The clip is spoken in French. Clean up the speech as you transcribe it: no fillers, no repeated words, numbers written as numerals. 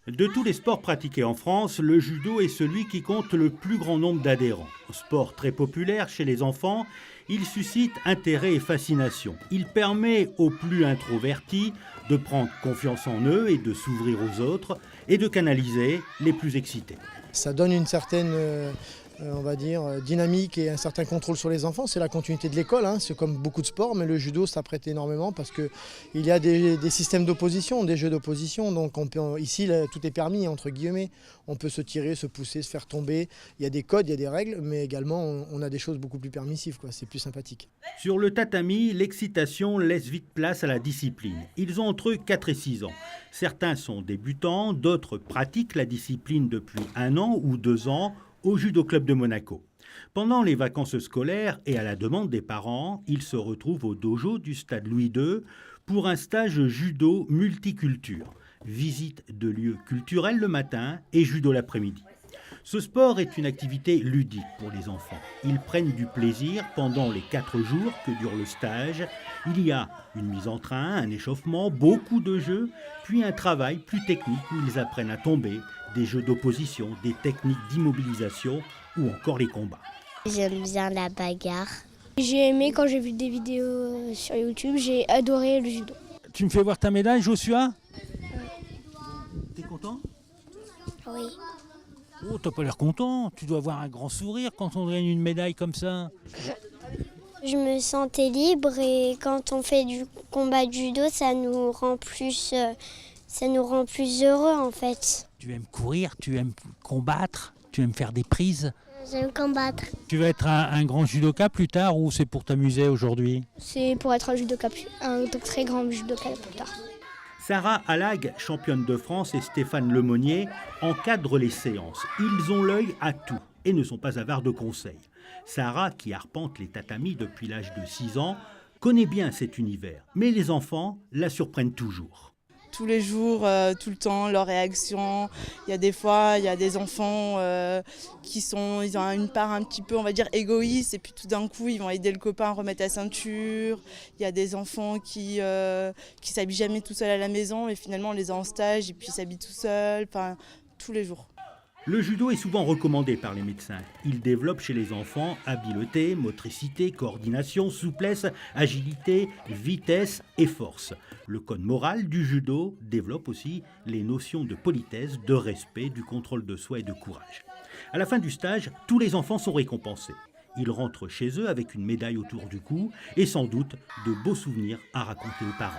De tous les sports pratiqués en France, le judo est celui qui compte le plus grand nombre d'adhérents. Sport très populaire chez les enfants, il suscite intérêt et fascination. Il permet aux plus introvertis de prendre confiance en eux et de s'ouvrir aux autres et de canaliser les plus excités. Ça donne une certaine on va dire, dynamique et un certain contrôle sur les enfants. C'est la continuité de l'école, hein. C'est comme beaucoup de sports, mais le judo s'apprête énormément parce qu'il y a des systèmes d'opposition, des jeux d'opposition. Donc ici, tout est permis, entre guillemets. On peut se tirer, se pousser, se faire tomber. Il y a des codes, il y a des règles, mais également on a des choses beaucoup plus permissives, quoi. C'est plus sympathique. Sur le tatami, l'excitation laisse vite place à la discipline. Ils ont entre 4 et 6 ans. Certains sont débutants, d'autres pratiquent la discipline depuis 1 an ou 2 ans au Judo Club de Monaco. Pendant les vacances scolaires et à la demande des parents, ils se retrouvent au dojo du stade Louis II pour un stage judo multiculture. Visite de lieux culturels le matin et judo l'après-midi. Ce sport est une activité ludique pour les enfants. Ils prennent du plaisir pendant les 4 jours que dure le stage. Il y a une mise en train, un échauffement, beaucoup de jeux, puis un travail plus technique où ils apprennent à tomber, des jeux d'opposition, des techniques d'immobilisation ou encore les combats. J'aime bien la bagarre. J'ai aimé quand j'ai vu des vidéos sur YouTube, j'ai adoré le judo. Tu me fais voir ta médaille, Joshua? T'es content? Oui. Oh, t'as pas l'air content. Tu dois avoir un grand sourire quand on gagne une médaille comme ça. Je me sentais libre et quand on fait du combat de judo, ça nous rend plus heureux en fait. Tu aimes courir, tu aimes combattre, tu aimes faire des prises. J'aime combattre. Tu vas être un grand judoka plus tard ou c'est pour t'amuser aujourd'hui? C'est pour être un très grand judoka plus tard. Sarah Allag, championne de France, et Stéphane Lemonnier encadrent les séances. Ils ont l'œil à tout et ne sont pas avares de conseils. Sarah, qui arpente les tatamis depuis l'âge de 6 ans, connaît bien cet univers. Mais les enfants la surprennent toujours. Tous les jours, tout le temps, leurs réactions. Il y a des enfants ils ont une part un petit peu, on va dire, égoïste, et puis tout d'un coup, ils vont aider le copain à remettre la ceinture. Il y a des enfants qui s'habillent jamais tout seuls à la maison, et finalement, on les a en stage, et puis ils s'habillent tout seuls, enfin, tous les jours. Le judo est souvent recommandé par les médecins. Il développe chez les enfants habileté, motricité, coordination, souplesse, agilité, vitesse et force. Le code moral du judo développe aussi les notions de politesse, de respect, du contrôle de soi et de courage. À la fin du stage, tous les enfants sont récompensés. Ils rentrent chez eux avec une médaille autour du cou et sans doute de beaux souvenirs à raconter aux parents.